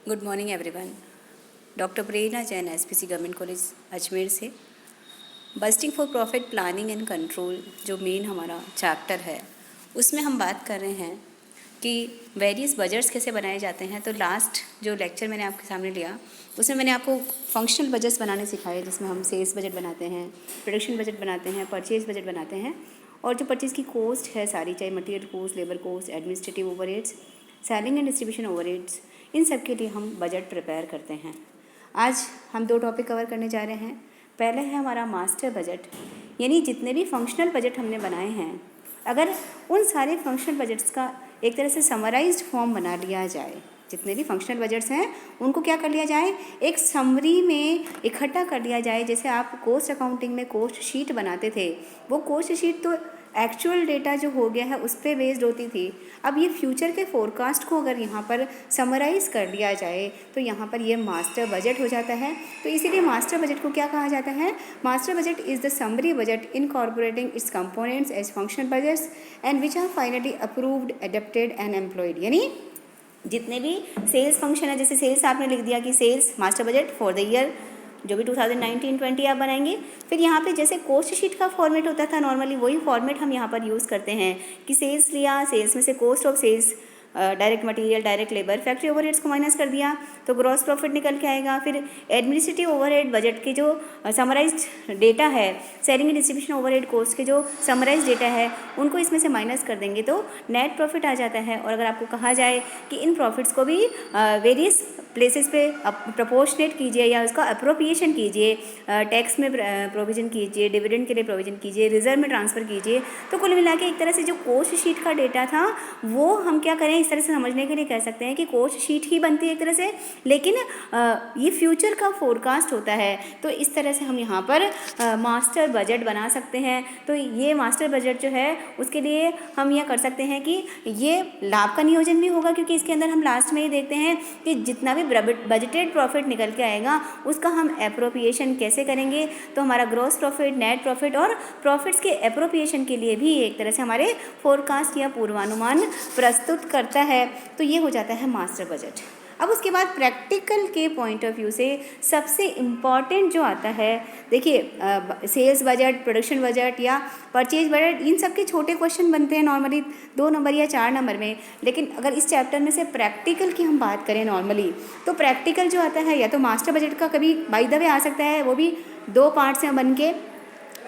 Good morning everyone. Doctor Prerna Jain, SPC government college Ajmer से। Budgeting for profit planning and control जो main हमारा chapter है, उसमें हम बात कर रहे हैं कि वेरियस बजट्स कैसे बनाए जाते हैं। तो लास्ट जो लेक्चर मैंने आपके सामने लिया, उसमें मैंने आपको फंक्शनल बजट्स बनाने सिखाए, जिसमें हम सेल्स बजट बनाते हैं, प्रोडक्शन बजट बनाते हैं, परचेज बजट बनाते हैं, और जो परचेज़ की कॉस्ट है सारी, चाहे material cost, labour cost, administrative overheads, selling and distribution overheads, इन सब के लिए हम बजट प्रिपेयर करते हैं। आज हम 2 टॉपिक कवर करने जा रहे हैं। पहले है हमारा मास्टर बजट, यानी जितने भी फंक्शनल बजट हमने बनाए हैं, अगर उन सारे फंक्शनल बजट्स का एक तरह से समराइज्ड फॉर्म बना लिया जाए, जितने भी फंक्शनल बजट्स हैं उनको क्या कर लिया जाए, एक समरी में इकट्ठा कर लिया जाए। जैसे आप कॉस्ट अकाउंटिंग में कॉस्ट शीट बनाते थे, वो कॉस्ट शीट तो एक्चुअल डेटा जो हो गया है उस पर बेस्ड होती थी। अब ये फ्यूचर के फोरकास्ट को अगर यहाँ पर समराइज़ कर लिया जाए तो यहाँ पर ये मास्टर बजट हो जाता है। तो इसीलिए मास्टर बजट को क्या कहा जाता है? Master budget is the summary budget incorporating its components as functional budgets and which are finally approved, adopted and employed. यानी जितने भी सेल्स फंक्शन है, जैसे सेल्स आपने लिख दिया कि sales master budget for the year जो भी 2019-20 आप बनाएंगे। फिर यहाँ पे जैसे कॉस्ट शीट का फॉर्मेट होता था नॉर्मली, वही फॉर्मेट हम यहाँ पर यूज़ करते हैं कि सेल्स लिया, सेल्स में से cost of sales, direct material, direct labour, factory overheads को माइनस कर दिया तो ग्रॉस प्रॉफिट निकल के आएगा। फिर एडमिनिस्ट्रेटिव ओवरहेड बजट के जो समराइज्ड डेटा है, selling and distribution overhead cost के जो समराइज्ड डेटा है, उनको इसमें से माइनस कर देंगे तो नेट प्रॉफिट आ जाता है। और अगर आपको कहा जाए कि इन प्रॉफिट्स को भी वेरियस प्लेसेस पे प्रपोर्शनेट कीजिए या उसका अप्रोप्रिएशन कीजिए, टैक्स में प्रोविज़न कीजिए, डिविडेंड के लिए प्रोविज़न कीजिए, रिजर्व में ट्रांसफ़र कीजिए। तो कुल मिला के एक तरह से जो कॉस्ट शीट का डेटा था वो हम क्या करें, इस तरह से समझने के लिए कह सकते हैं कि कॉस्ट शीट ही बनती है एक तरह से, लेकिन ये फ्यूचर का फोरकास्ट होता है। तो इस तरह से हम यहाँ पर मास्टर बजट बना सकते हैं। तो ये मास्टर बजट जो है उसके लिए हम यह कर सकते हैं कि ये लाभ का नियोजन भी होगा, क्योंकि इसके अंदर हम लास्ट में ही देखते हैं कि जितना भी बजटेड प्रॉफिट निकल के आएगा उसका हम एप्रोप्रिएशन कैसे करेंगे। तो हमारा ग्रॉस प्रॉफिट, नेट प्रॉफिट और प्रॉफिट्स के एप्रोप्रिएशन के लिए भी एक तरह से हमारे फोरकास्ट या पूर्वानुमान प्रस्तुत करता है। तो ये हो जाता है मास्टर बजट। अब उसके बाद प्रैक्टिकल के पॉइंट ऑफ व्यू से सबसे इम्पॉर्टेंट जो आता है, देखिए सेल्स बजट, प्रोडक्शन बजट या परचेज बजट, इन सब के छोटे क्वेश्चन बनते हैं नॉर्मली 2 नंबर या 4 नंबर में। लेकिन अगर इस चैप्टर में से प्रैक्टिकल की हम बात करें नॉर्मली, तो प्रैक्टिकल जो आता है या तो मास्टर बजट का कभी बाय द वे आ सकता है, वो भी 2 पार्ट्स में बन के।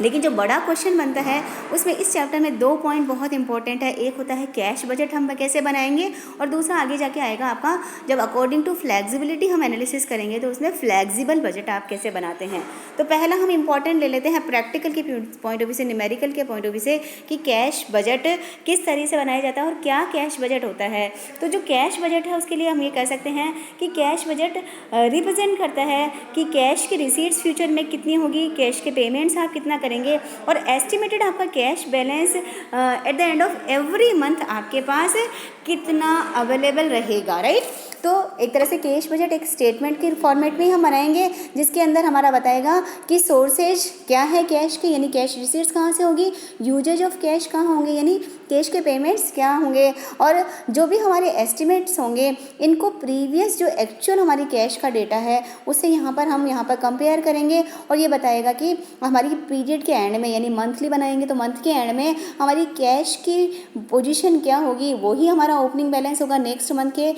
लेकिन जो बड़ा क्वेश्चन बनता है उसमें इस चैप्टर में 2 पॉइंट बहुत इंपॉर्टेंट है। एक होता है कैश बजट हम कैसे बनाएंगे, और दूसरा आगे जाके आएगा आपका जब अकॉर्डिंग टू फ्लेक्सिबिलिटी हम एनालिसिस करेंगे तो उसमें फ्लेक्सिबल बजट आप कैसे बनाते हैं। तो पहला हम इंपॉर्टेंट ले लेते हैं प्रैक्टिकल के पॉइंट ऑफ व्यू से, न्यूमेरिकल के पॉइंट ऑफ व्यू से, कि कैश बजट किस तरह से बनाया जाता है और क्या कैश बजट होता है। तो जो कैश बजट है उसके लिए हम ये कह सकते हैं कि कैश बजट रिप्रेजेंट करता है कि कैश की रिसीट्स फ्यूचर में कितनी होगी, कैश के पेमेंट्स आप कितना करेंगे, और एस्टिमेटेड आपका cash balance eight the end of every month आपके पास कितना अवेलेबल रहेगा, राइट। तो एक तरह से कैश बजट एक स्टेटमेंट के फॉर्मेट में ही हम बनाएंगे, जिसके अंदर हमारा बताएगा कि सोर्सेज क्या है कैश के, यानी कैश रिसीट्स कहाँ से होगी, यूजेज ऑफ कैश कहाँ होंगे, यानी कैश के पेमेंट्स क्या होंगे, और जो भी हमारे एस्टिमेट्स होंगे इनको प्रीवियस जो एक्चुअल हमारी कैश का डेटा है उससे यहाँ पर कंपेयर करेंगे। और ये बताएगा कि हमारी पीरियड के एंड में, यानी मंथली बनाएंगे तो मंथ के एंड में हमारी कैश की पोजीशन क्या होगी, वही हमारा ओपनिंग बैलेंस होगा नेक्स्ट मंथ के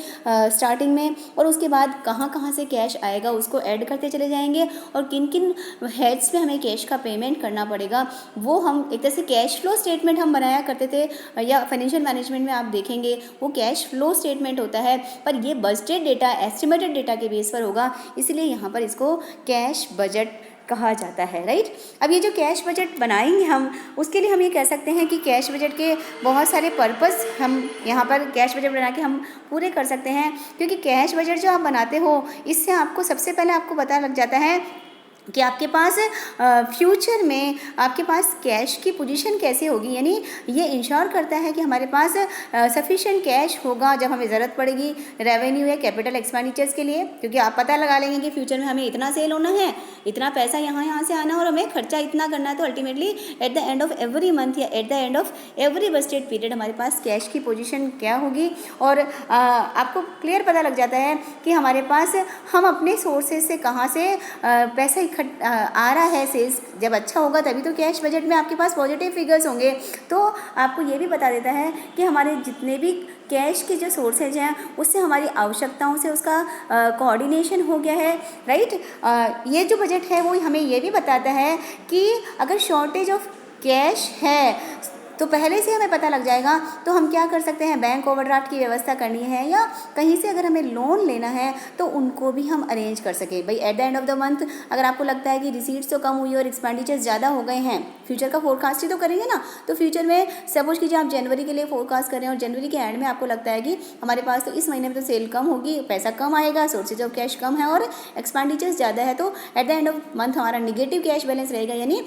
स्टार्टिंग में। और उसके बाद कहाँ कहाँ से कैश आएगा उसको ऐड करते चले जाएंगे, और किन किन हेड्स पे हमें कैश का पेमेंट करना पड़ेगा वो हम एक तरह से कैश फ्लो स्टेटमेंट हम बनाया करते थे, या फाइनेंशियल मैनेजमेंट में आप देखेंगे वो कैश फ्लो स्टेटमेंट होता है, पर ये बजटेड डेटा, एस्टिमेटेड डेटा के बेस पर होगा, इसलिए यहाँ पर इसको कैश बजट कहा जाता है, राइट। अब ये जो कैश बजट बनाएंगे हम, उसके लिए हम ये कह सकते हैं कि कैश बजट के बहुत सारे पर्पस हम यहाँ पर कैश बजट बना के हम पूरे कर सकते हैं। क्योंकि कैश बजट जो आप बनाते हो इससे आपको सबसे पहले आपको पता लग जाता है कि आपके पास फ्यूचर में आपके पास कैश की पोजीशन कैसे होगी, यानी ये इंश्योर करता है कि हमारे पास सफिशिएंट कैश होगा जब हमें ज़रूरत पड़ेगी रेवेन्यू या कैपिटल एक्सपेंडिचर्स के लिए, क्योंकि आप पता लगा लेंगे कि फ्यूचर में हमें इतना सेल होना है, इतना पैसा यहाँ से आना और हमें खर्चा इतना करना है, तो ultimately at the end of every month या at the end of every budgeted period हमारे पास कैश की पोजीशन क्या होगी। और आपको क्लियर पता लग जाता है कि हमारे पास हम अपने सोर्सेज से कहाँ से पैसा आ रहा है। सेल्स जब अच्छा होगा तभी तो कैश बजट में आपके पास पॉजिटिव फिगर्स होंगे। तो आपको ये भी बता देता है कि हमारे जितने भी कैश के जो सोर्सेज हैं उससे हमारी आवश्यकताओं से उसका कोऑर्डिनेशन हो गया है, राइट। ये जो बजट है वो हमें ये भी बताता है कि अगर शॉर्टेज ऑफ कैश है तो पहले से हमें पता लग जाएगा, तो हम क्या कर सकते हैं, बैंक ओवरड्राफ्ट की व्यवस्था करनी है या कहीं से अगर हमें लोन लेना है तो उनको भी हम अरेंज कर सकें। भाई eight the end of the month अगर आपको लगता है कि रिसीट्स तो कम हुई और एक्सपेंडिचर्स ज़्यादा हो गए हैं, फ्यूचर का फोरकास्ट ही तो करेंगे ना, तो फ्यूचर में सपोज कीजिए आप जनवरी के लिए फोरकास्ट करें और जनवरी के एंड में आपको लगता है कि हमारे पास तो इस महीने में तो सेल कम होगी, पैसा कम आएगा, सोर्सेज ऑफ कैश कम है और एक्सपेंडिचर्स ज़्यादा है, तो eight the end of month हमारा निगेटिव कैश बैलेंस रहेगा, यानी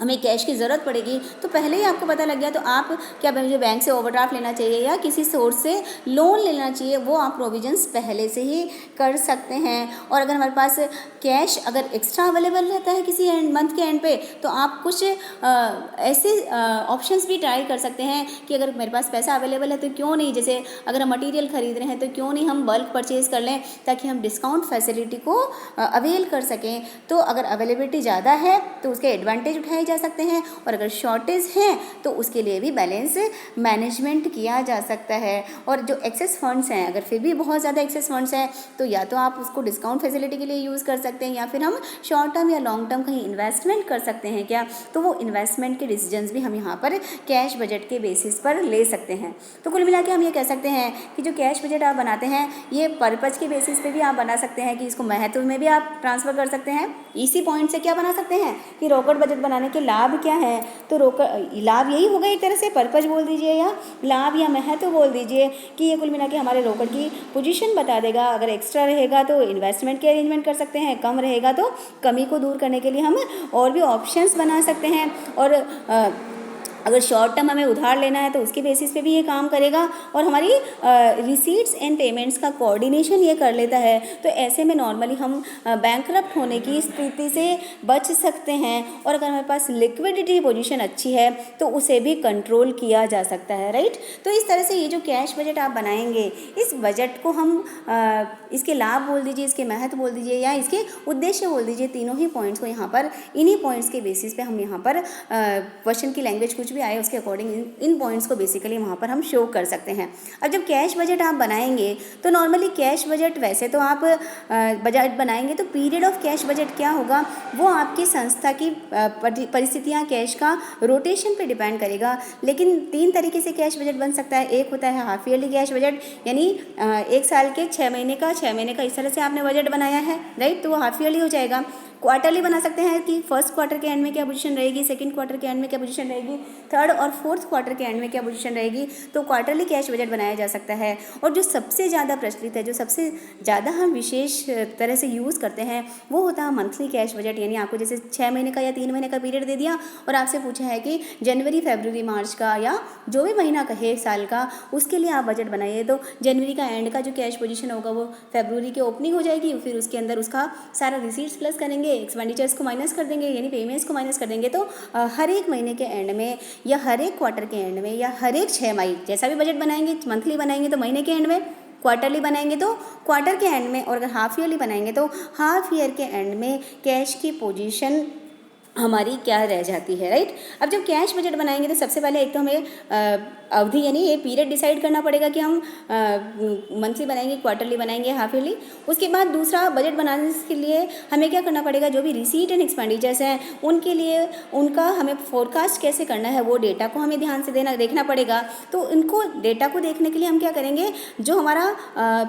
हमें कैश की ज़रूरत पड़ेगी। तो पहले ही आपको पता लग गया, तो आप क्या मुझे बैंक से ओवरड्राफ्ट लेना चाहिए या किसी सोर्स से लोन लेना चाहिए, वो आप प्रोविजंस पहले से ही कर सकते हैं। और अगर हमारे पास कैश अगर एक्स्ट्रा अवेलेबल रहता है किसी मंथ के एंड पे, तो आप कुछ ऐसे ऑप्शंस भी ट्राई कर सकते हैं कि अगर मेरे पास पैसा अवेलेबल है तो क्यों नहीं, जैसे अगर हम मटीरियल खरीद रहे हैं तो क्यों नहीं हम बल्क परचेज़ कर लें ताकि हम डिस्काउंट फैसिलिटी को अवेल कर सकें। तो अगर अवेलेबिलिटी ज़्यादा है तो उसके एडवांटेज उठाए जा सकते हैं, और अगर शॉर्टेज है तो उसके लिए भी बैलेंस मैनेजमेंट किया जा सकता है। और जो एक्सेस फंड्स हैं, अगर फिर भी बहुत ज़्यादा एक्सेस फंड्स हैं तो या तो आप उसको डिस्काउंट फैसिलिटी के लिए यूज़ कर सकते हैं या फिर हम शॉर्ट टर्म या लॉन्ग टर्म कहीं इन्वेस्टमेंट कर सकते हैं क्या, तो वो इन्वेस्टमेंट के डिसीजंस भी हम यहाँ पर कैश बजट के बेसिस पर ले सकते हैं। तो कुल मिला के हम ये कह सकते हैं कि जो कैश बजट आप बनाते हैं ये पर्पज़ के बेसिस पे भी आप बना सकते हैं कि इसको महत्व में भी आप ट्रांसफ़र कर सकते हैं। इसी पॉइंट से क्या बना सकते हैं कि रोकड़ बजट बनाने के लाभ क्या है, तो लाभ यही होगा एक तरह से, पर्पज बोल दीजिए या लाभ या महत्व बोल दीजिए कि ये कुल मिला के हमारे रोकड़ की पोजीशन बता देगा। अगर एक्स्ट्रा रहेगा तो इन्वेस्टमेंट के अरेंजमेंट कर सकते हैं, कम रहेगा तो कमी को दूर करने के लिए हम और भी ऑप्शंस बना सकते हैं। और अगर शॉर्ट टर्म हमें उधार लेना है तो उसके बेसिस पे भी ये काम करेगा और हमारी रिसीट्स एंड पेमेंट्स का कोऑर्डिनेशन ये कर लेता है। तो ऐसे में नॉर्मली हम बैंकरप्ट होने की स्थिति से बच सकते हैं। और अगर हमारे पास लिक्विडिटी पोजीशन अच्छी है तो उसे भी कंट्रोल किया जा सकता है, राइट। तो इस तरह से ये जो कैश बजट आप बनाएंगे, इस बजट को हम इसके लाभ बोल दीजिए, इसके महत्व बोल दीजिए या इसके उद्देश्य बोल दीजिए, तीनों ही पॉइंट्स को यहाँ पर इन्हीं पॉइंट्स के बेसिस पे हम यहाँ पर क्वेश्चन की लैंग्वेज कुछ भी आए उसके अकॉर्डिंग इन पॉइंट्स को बेसिकली वहाँ पर हम शो कर सकते हैं। अब जब कैश बजट आप बनाएंगे तो नॉर्मली कैश बजट वैसे तो आप बजट बनाएंगे तो पीरियड ऑफ कैश बजट क्या होगा वो आपकी संस्था की परिस्थितियाँ कैश का रोटेशन पे डिपेंड करेगा। लेकिन 3 तरीके से कैश बजट बन सकता है। एक होता है हाफ ईयरली कैश बजट, यानी 1 साल के 6 महीने का इस तरह से आपने बजट बनाया है, राइट, तो वो हाफ ईयरली हो जाएगा। क्वार्टरली बना सकते हैं कि फर्स्ट क्वार्टर के एंड में क्या पोजीशन रहेगी, सेकंड क्वार्टर के एंड में क्या पोजीशन रहेगी, थर्ड और फोर्थ क्वार्टर के एंड में क्या पोजीशन रहेगी, तो क्वार्टरली कैश बजट बनाया जा सकता है। और जो सबसे ज़्यादा प्रचलित है, जो सबसे ज़्यादा हम विशेष तरह से यूज़ करते हैं वो होता है मंथली कैश बजट। यानी आपको जैसे 6 महीने का या 3 महीने का पीरियड दे दिया और आपसे पूछा है कि जनवरी, फरवरी, मार्च का या जो भी महीना कहे साल का, उसके लिए आप बजट बनाइए। तो जनवरी का एंड का जो कैश पोजीशन होगा वो फरवरी की ओपनिंग हो जाएगी, फिर उसके अंदर उसका सारा रिसीट्स प्लस करेंगे, एक्सपेंडिचर्स को माइनस कर देंगे, यानी पेमेंट्स को माइनस कर देंगे। तो हर एक महीने के एंड में या हर एक क्वार्टर के एंड में या हर एक 6 माही जैसा भी बजट बनाएंगे, मंथली बनाएंगे तो महीने के एंड में, क्वार्टरली बनाएंगे तो क्वार्टर के एंड में, और अगर हाफ ईयरली बनाएंगे तो हाफ ईयर के एंड में कैश की पोजीशन हमारी क्या रह जाती है, राइट। अब जब कैश बजट बनाएंगे तो सबसे पहले एक तो हमें अवधि यानी ये पीरियड डिसाइड करना पड़ेगा कि हम मंथली बनाएंगे, क्वार्टरली बनाएंगे, हाफ ईयरली। उसके बाद दूसरा बजट बनाने के लिए हमें क्या करना पड़ेगा, जो भी रिसीट एंड एक्सपेंडिचर्स हैं उनके लिए उनका हमें फोरकास्ट कैसे करना है वो डेटा को हमें ध्यान से देखना पड़ेगा। तो इनको डेटा को देखने के लिए हम क्या करेंगे, जो हमारा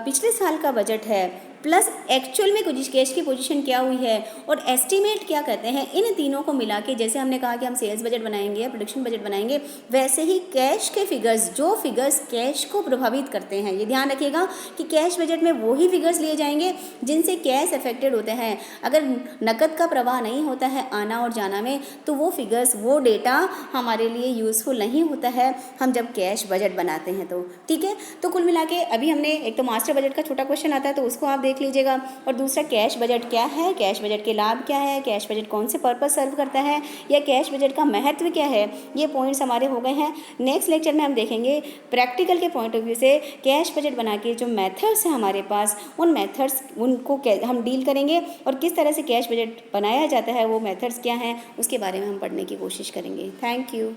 पिछले साल का बजट है प्लस एक्चुअल में कुछ कैश की पोजीशन क्या हुई है और एस्टिमेट क्या कहते हैं, इन तीनों को मिला के जैसे हमने कहा कि हम सेल्स बजट बनाएंगे या प्रोडक्शन बजट बनाएंगे, वैसे ही कैश के फिगर्स, जो फिगर्स कैश को प्रभावित करते हैं, ये ध्यान रखिएगा कि कैश बजट में वो ही फिगर्स लिए जाएंगे जिनसे कैश अफेक्टेड होते हैं। अगर नकद का प्रवाह नहीं होता है आना और जाना में, तो वो फिगर्स, वो डेटा हमारे लिए यूज़फुल नहीं होता है हम जब कैश बजट बनाते हैं तो। ठीक है, तो कुल मिला के अभी हमने एक तो मास्टर बजट का छोटा क्वेश्चन आता है तो उसको आप देख लीजिएगा, और दूसरा कैश बजट क्या है, कैश बजट के लाभ क्या है, कैश बजट कौन से पर्पस सर्व करता है, या कैश बजट का महत्व क्या है, ये पॉइंट्स हमारे हो गए हैं। नेक्स्ट लेक्चर में हम देखेंगे प्रैक्टिकल के पॉइंट ऑफ व्यू से कैश बजट बना के जो मेथड्स हैं हमारे पास, उन मेथड्स उनको हम डील करेंगे और किस तरह से कैश बजट बनाया जाता है, वो मेथड्स क्या हैं उसके बारे में हम पढ़ने की कोशिश करेंगे। Thank you.